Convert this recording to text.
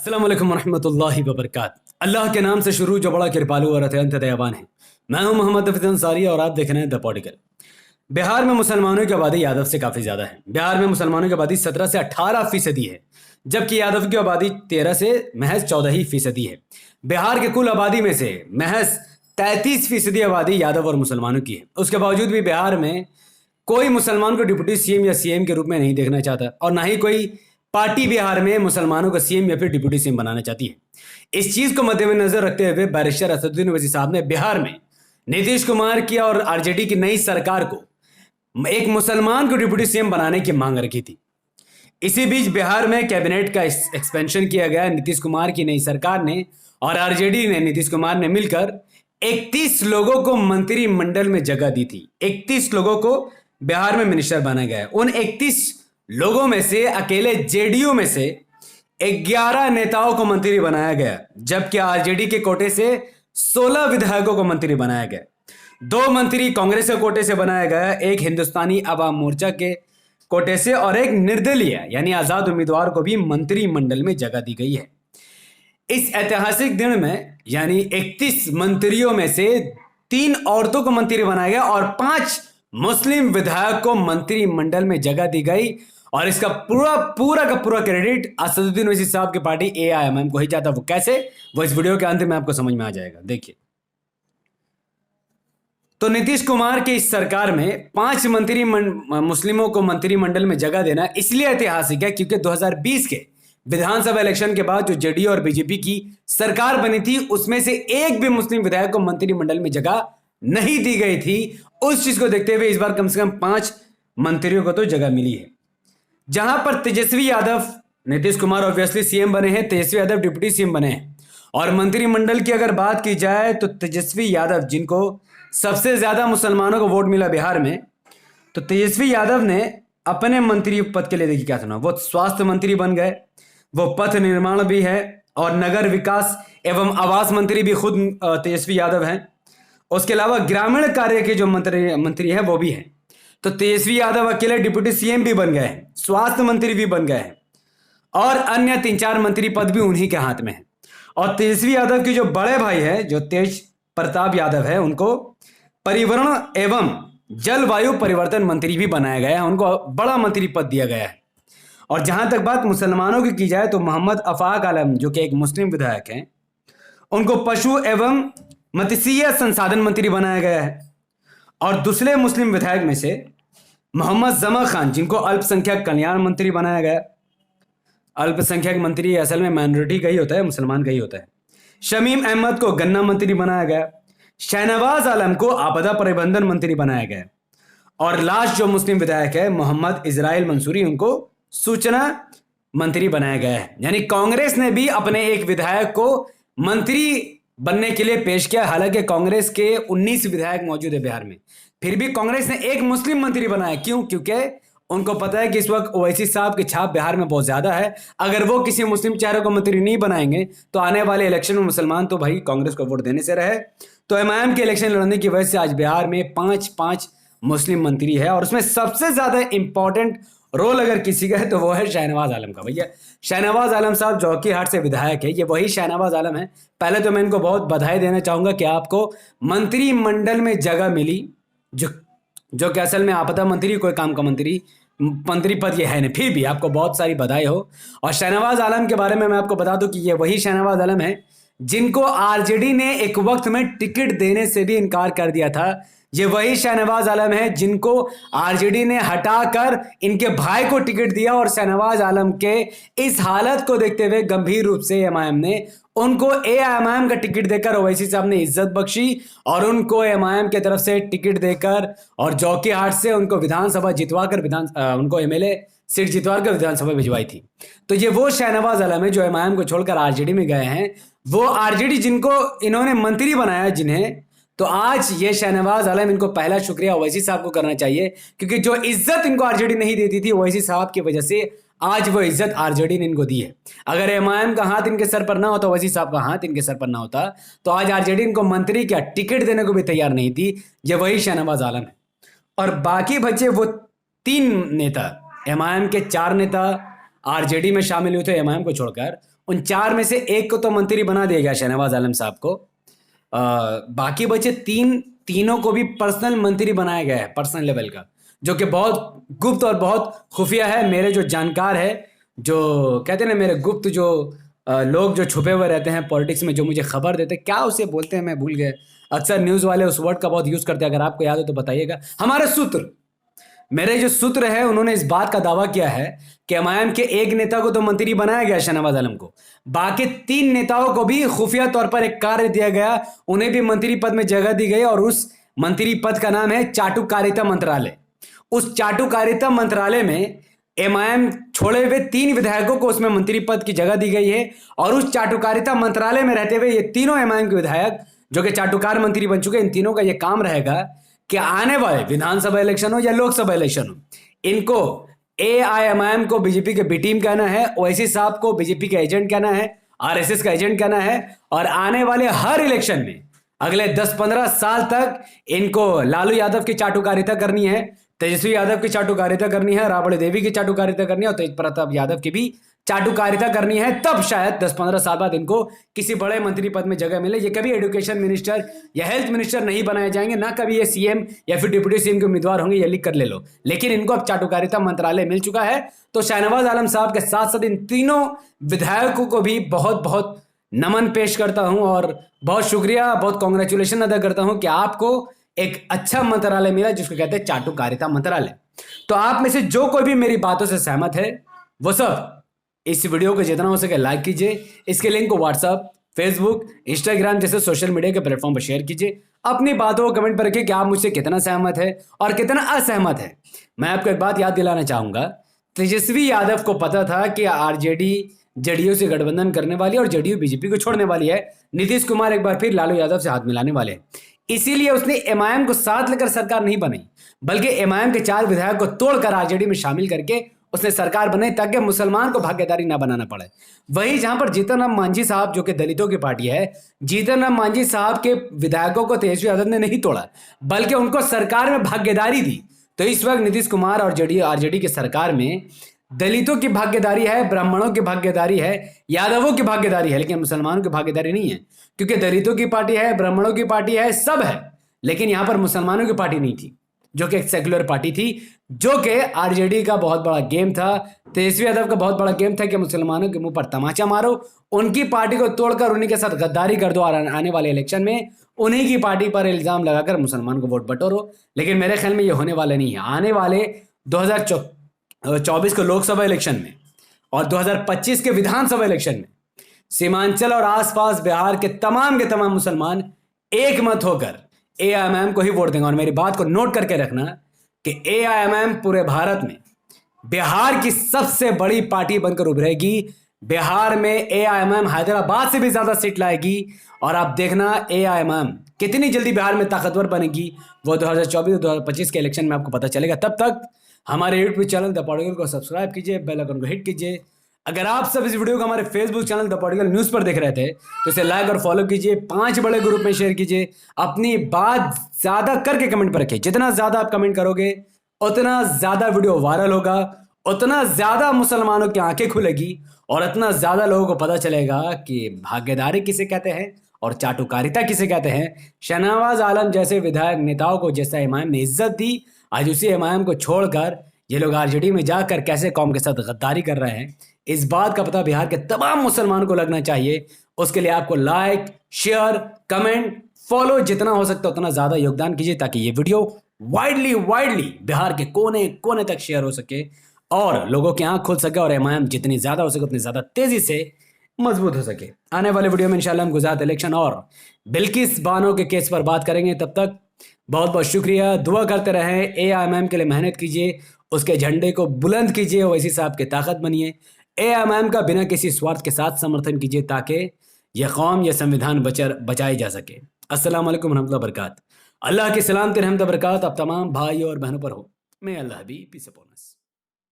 अस्सलाम वालेकुम रहमतुल्लाहि व बरकात। अल्लाह के नाम से शुरू जो बड़ा कृपालु और अत्यंत दयावान है। मैं हूं मोहम्मद हफीज अंसारी और आप देख रहे हैं द पॉलिटिकल। बिहार में मुसलमानों की आबादी यादव से काफ़ी ज़्यादा है। बिहार में मुसलमानों की आबादी 17 से 18% है, जबकि यादव की आबादी 13 से महज 14% है। बिहार के कुल आबादी में से महज 33% आबादी यादव और मुसलमानों की है। उसके बावजूद भी बिहार में कोई मुसलमान को डिप्टी सीएम या सीएम के रूप में नहीं देखना चाहता और ना ही कोई पार्टी बिहार में मुसलमानों को सीएम या फिर डिप्टी सीएम बनाना चाहती है। इस चीज को मद्देनजर रखते हुए बैरिस्टर असदुद्दीन ओवैसी साहब ने बिहार में नीतीश कुमार की और आरजेडी की नई सरकार को एक मुसलमान को डिप्टी सीएम बनाने की मांग रखी थी। इसी बीच बिहार में कैबिनेट का एक्सपेंशन किया गया। नीतीश कुमार की नई सरकार ने और आरजेडी ने नीतीश कुमार ने मिलकर 31 लोगों को मंत्रिमंडल में जगह दी थी। 31 लोगों को बिहार में मिनिस्टर बनाया गया। उन 31 लोगों में से अकेले जेडीयू में से 11 नेताओं को मंत्री बनाया गया, जबकि आरजेडी के कोटे से 16 विधायकों को मंत्री बनाया गया। 2 मंत्री कांग्रेस के कोटे से बनाया गया, एक हिंदुस्तानी अवाम मोर्चा के कोटे से और एक निर्दलीय यानी आजाद उम्मीदवार को भी मंत्रिमंडल में जगह दी गई है। इस ऐतिहासिक दिन में यानी 31 मंत्रियों में से 3 औरतों को मंत्री बनाया गया और 5 मुस्लिम विधायक को मंत्रिमंडल में जगह दी गई। और इसका पूरा का पूरा क्रेडिट असदुद्दीन ओवैसी साहब की पार्टी एआईएमआईएम को ही जाता। वो कैसे, वो इस वीडियो के अंत में आपको समझ में आ जाएगा। देखिए, तो नीतीश कुमार की इस सरकार में 5 मुस्लिमों को मंत्रिमंडल में जगह देना इसलिए ऐतिहासिक है क्योंकि 2020 के विधानसभा इलेक्शन के बाद जो जेडीयू और बीजेपी की सरकार बनी थी उसमें से एक भी मुस्लिम विधायक को मंत्रिमंडल में जगह नहीं दी गई थी। उस चीज को देखते हुए इस बार कम से कम 5 मंत्रियों को तो जगह मिली है। जहां पर तेजस्वी यादव, नीतीश कुमार ऑब्वियसली सीएम बने हैं, तेजस्वी यादव डिप्टी सीएम बने हैं। और मंत्रिमंडल की अगर बात की जाए तो तेजस्वी यादव, जिनको सबसे ज्यादा मुसलमानों को वोट मिला बिहार में, तो तेजस्वी यादव ने अपने मंत्री पद के लिए देखिए क्या सुना। वो स्वास्थ्य मंत्री बन गए, वो पथ निर्माण भी है और नगर विकास एवं आवास मंत्री भी खुद तेजस्वी यादव हैं। उसके अलावा ग्रामीण कार्य के जो मंत्री है वो भी है। तो तेजस्वी यादव अकेले डिप्टी सीएम भी बन गए हैं, स्वास्थ्य मंत्री भी बन गए हैं और अन्य 3-4 मंत्री पद भी उन्हीं के हाथ में है। और तेजस्वी यादव के जो बड़े भाई है, जो तेज प्रताप यादव है, उनको पर्यावरण एवं जलवायु परिवर्तन मंत्री भी बनाया गया है, उनको बड़ा मंत्री पद दिया गया है। और जहां तक बात मुसलमानों की जाए तो मोहम्मद अफाक आलम, जो कि एक मुस्लिम विधायक हैं, उनको पशु एवं मत्स्यीय संसाधन मंत्री बनाया गया है। और दूसरे मुस्लिम विधायक में से मोहम्मद जमा खान, जिनको अल्पसंख्यक कल्याण मंत्री बनाया गया। अल्पसंख्यक मंत्री असल में माइनॉरिटी का ही होता है, मुसलमान का ही होता है। शमीम अहमद को गन्ना मंत्री बनाया गया। शहनवाज आलम को आपदा प्रबंधन मंत्री बनाया गया। और लास्ट जो मुस्लिम विधायक है मोहम्मद इजराइल मंसूरी, उनको सूचना मंत्री बनाया गया है। यानी कांग्रेस ने भी अपने एक विधायक को मंत्री बनने के लिए पेश किया। हालांकि कांग्रेस के 19 विधायक मौजूद है बिहार में, फिर भी कांग्रेस ने एक मुस्लिम मंत्री बनाया। क्यों? क्योंकि उनको पता है कि इस वक्त ओवैसी साहब की छाप बिहार में बहुत ज्यादा है। अगर वो किसी मुस्लिम चेहरे को मंत्री नहीं बनाएंगे तो आने वाले इलेक्शन में मुसलमान तो भाई कांग्रेस को वोट देने से रहे। तो एमआईएम के इलेक्शन लड़ने की वजह से आज बिहार में 5 मुस्लिम मंत्री है। और उसमें सबसे ज्यादा इंपॉर्टेंट रोल अगर किसी का है तो वो है शहनवाज आलम का। भैया शहनवाज आलम साहब जोकीहाट से विधायक है, ये वही शहनवाज आलम है। पहले तो मैं इनको बहुत बधाई देना चाहूंगा कि आपको मंत्रिमंडल में जगह मिली, जो कि असल में आपदा मंत्री कोई काम का मंत्री पद ये है नहीं, फिर भी आपको बहुत सारी बधाई हो। और शहनवाज आलम के बारे में मैं आपको बता दूं कि ये वही शहनवाज आलम है जिनको आरजेडी ने एक वक्त में टिकट देने से भी इनकार कर दिया था। ये वही शहनवाज आलम है जिनको आरजेडी ने हटाकर इनके भाई को टिकट दिया। और शहनवाज आलम के इस हालत को देखते हुए गंभीर रूप से एमआईएम ने उनको एआईएमआईएम का टिकट देकर ओवैसी साहब ने इज्जत बख्शी और उनको एमआईएम की तरफ से टिकट देकर और जोकीहाट से उनको विधानसभा जितवाकर उनको एमएलए सीट जितवाकर विधानसभा भिजवाई थी। तो ये वो शहनवाज आलम है जो एमआईएम को छोड़कर आरजेडी में गए हैं। वो आरजेडी जिनको इन्होंने मंत्री बनाया जिन्हें, तो आज ये शहनवाज आलम, इनको पहला शुक्रिया ओवैसी साहब को करना चाहिए क्योंकि जो इज्जत इनको आरजेडी नहीं देती थी ओवैसी साहब की वजह से आज वो इज्जत आरजेडी ने इनको दी है। अगर एमआईएम का हाथ इनके सर पर ना होता, ओवैसी साहब का हाथ इनके सर पर ना होता, तो आज आरजेडी इनको मंत्री क्या टिकट देने को भी तैयार नहीं थी। ये वही शहनवाज आलम है। और बाकी बचे वो 3 नेता, एमआईएम के 4 नेता आरजेडी में शामिल हुए थे एमआईएम को छोड़कर, उन 4 में से एक को तो मंत्री बना दिया गया, शहनवाज आलम साहब को। बाकी बचे तीनों को भी पर्सनल मंत्री बनाया गया है, पर्सनल लेवल का, जो कि बहुत गुप्त और बहुत खुफिया है। मेरे जो जानकार है, जो कहते हैं ना, मेरे गुप्त जो लोग जो छुपे हुए रहते हैं पॉलिटिक्स में, जो मुझे खबर देते हैं, क्या उसे बोलते हैं मैं भूल गया। अक्सर न्यूज़ वाले उस वर्ड का बहुत यूज़ करते हैं, अगर आपको याद हो तो बताइएगा। हमारे सूत्र, मेरे जो सूत्र है, उन्होंने इस बात का दावा किया है कि एमआईएम के एक नेता को तो मंत्री बनाया गया, शहनवाज आलम को, बाकी 3 नेताओं को भी खुफिया तौर पर एक कार्य दिया गया, उन्हें भी मंत्री पद में जगह दी गई, और उस मंत्री पद का नाम है चाटुकारिता मंत्रालय। उस चाटुकारिता मंत्रालय में एमआईएम छोड़े हुए 3 विधायकों को उसमें मंत्री पद की जगह दी गई है, और उस चाटुकारिता मंत्रालय में रहते हुए ये तीनों एमआईएम के विधायक जो कि चाटुकार मंत्री बन चुके, इन तीनों का यह काम रहेगा कि आने वाले विधानसभा इलेक्शन हो या लोकसभा इलेक्शन हो, इनको एआईएमआईएम को बीजेपी के बी टीम कहना है, ओवैसी साहब को बीजेपी का एजेंट कहना है, आरएसएस का एजेंट कहना है, और आने वाले हर इलेक्शन में अगले 10-15 साल तक इनको लालू यादव की चाटुकारिता करनी है, तेजस्वी यादव की चाटुकारिता करनी है, राबड़ी देवी की चाटुकारिता करनी है, और तेज प्रताप यादव की भी चाटुकारिता करनी है। तब शायद 10-15 साल बाद इनको किसी बड़े मंत्री पद में जगह मिले। ये कभी एजुकेशन मिनिस्टर या हेल्थ मिनिस्टर नहीं बनाए जाएंगे, ना कभी ये सीएम या फिर डिप्टी सीएम के उम्मीदवार होंगे, ये लिख कर ले लो। लेकिन इनको अब चाटुकारिता मंत्रालय मिल चुका है। तो शहनवाज आलम साहब के साथ साथ इन तीनों विधायकों को भी बहुत बहुत नमन पेश करता हूं, और बहुत शुक्रिया, बहुत कॉन्ग्रेचुलेशन अदा करता हूं कि आपको एक अच्छा मंत्रालय मिला, जिसको कहते हैं चाटुकारिता मंत्रालय। तो आप में से जो कोई भी मेरी बातों से सहमत है, वो सब इस वीडियो को जितना हो सके लाइक कीजिए, इसके लिंक को व्हाट्सएप, फेसबुक, इंस्टाग्राम जैसे सोशल मीडिया के प्लेटफॉर्म पर शेयर कीजिए। अपनी बातों को कमेंट पर रखिए कि आप मुझसे कितना सहमत है और कितना असहमत है। मैं आपको एक बात याद दिलाना चाहूंगा, तेजस्वी यादव को पता था कि आरजेडी जेडीयू से गठबंधन करने वाली है और जेडीयू बीजेपी को छोड़ने वाली है, नीतीश कुमार एक बार फिर लालू यादव से हाथ मिलाने वाले हैं। इसीलिए उसने एमआईएम को साथ लेकर सरकार नहीं बनाई, बल्कि एमआईएम के 4 विधायक को तोड़कर आरजेडी में शामिल करके उसने सरकार बनाई, ताकि मुसलमान को भागीदारी ना बनाना पड़े। वही जहां पर जीतन राम मांझी साहब, जो कि दलितों की पार्टी है, जीतन राम मांझी साहब के विधायकों को तेजस्वी यादव ने नहीं तोड़ा, बल्कि उनको सरकार में भागीदारी दी। तो इस वक्त नीतीश कुमार और आरजेडी की सरकार में दलितों की भागीदारी है, ब्राह्मणों की भागीदारी है, यादवों की भागीदारी है, लेकिन मुसलमानों की भागीदारी नहीं है। क्योंकि दलितों की पार्टी है, ब्राह्मणों की पार्टी है, सब है, लेकिन यहां पर मुसलमानों की पार्टी नहीं थी, जो कि एक सेक्युलर पार्टी थी, जो कि आरजेडी का बहुत बड़ा गेम था, तेजस्वी यादव का बहुत बड़ा गेम था कि मुसलमानों के मुंह पर तमाचा मारो, उनकी पार्टी को तोड़कर उन्हीं के साथ गद्दारी कर दो, और आने वाले इलेक्शन में उन्हीं की पार्टी पर इल्जाम लगाकर मुसलमान को वोट बटोरो। लेकिन मेरे ख्याल में ये होने वाला नहीं है। आने वाले 2024 के लोकसभा इलेक्शन में और 2025 के विधानसभा इलेक्शन में सीमांचल और आसपास बिहार के तमाम मुसलमान एक मत होकर एआईएमआईएम को ही वोट देंगे। और मेरी बात को नोट करके रखना कि एआईएमआईएम पूरे भारत में बिहार की सबसे बड़ी पार्टी बनकर उभरेगी। बिहार में एआईएमआईएम हैदराबाद से भी ज्यादा सीट लाएगी, और आप देखना एआईएमआईएम कितनी जल्दी बिहार में ताकतवर बनेगी, वो 2024-2025 के इलेक्शन में आपको पता चलेगा। तब तक हमारे यूट्यूब चैनल द पॉलिटिकल को सब्सक्राइब कीजिए, बेल आइकन को हिट कीजिए। अगर आप सब इस वीडियो को हमारे Facebook channel the political news पर देख रहे थे तो इसे लाइक और फॉलो कीजिए, 5 बड़े ग्रुप में शेयर कीजिए, अपनी बात ज्यादा करके कमेंट पर रखिए। जितना ज्यादा आप कमेंट करोगे उतना ज्यादा वीडियो वायरल होगा, उतना ज्यादा मुसलमानों की आंखें खुलेगी, और उतना ज्यादा लोगों को पता चलेगा कि भागीदारी किसे कहते हैं और चाटुकारिता किसे कहते हैं। शहनवाज आलम जैसे विधायक नेताओं को जैसा एमआईएम ने इज्जत दी, आज उसी एमआईएम को छोड़कर ये लोग आरजेडी में जाकर कैसे कौम के साथ गद्दारी कर रहे हैं, इस बात का पता बिहार के तमाम मुसलमानों को लगना चाहिए। उसके लिए आपको लाइक, शेयर, कमेंट, फॉलो जितना हो सकता है उतना ज्यादा योगदान कीजिए, ताकि ये वीडियो वाइडली बिहार के कोने कोने तक शेयर हो सके और लोगों की आंख खुल सके, और एमआईएम जितनी ज्यादा हो सके उतनी ज्यादा तेजी से मजबूत हो सके। आने वाले वीडियो में इंशाल्लाह हम गुजरात इलेक्शन और बिल्किस बानो के केस पर बात करेंगे। तब तक बहुत बहुत शुक्रिया, दुआ करते रहें, एआईएमआईएम के लिए मेहनत कीजिए, उसके झंडे को बुलंद कीजिए, ओवैसी साहब की ताकत बनिए, एआईएमआईएम का बिना किसी स्वार्थ के साथ समर्थन कीजिए, ताकि यह कौम, यह संविधान बचाई जा सके। अस्सलाम वालेकुम रहमतुल्लाहि व बरकात। अल्लाह की सलामती रहमत बरकत आप तमाम भाइयों और बहनों पर हो। मैं अल्लाह भी पीस अपॉन अस।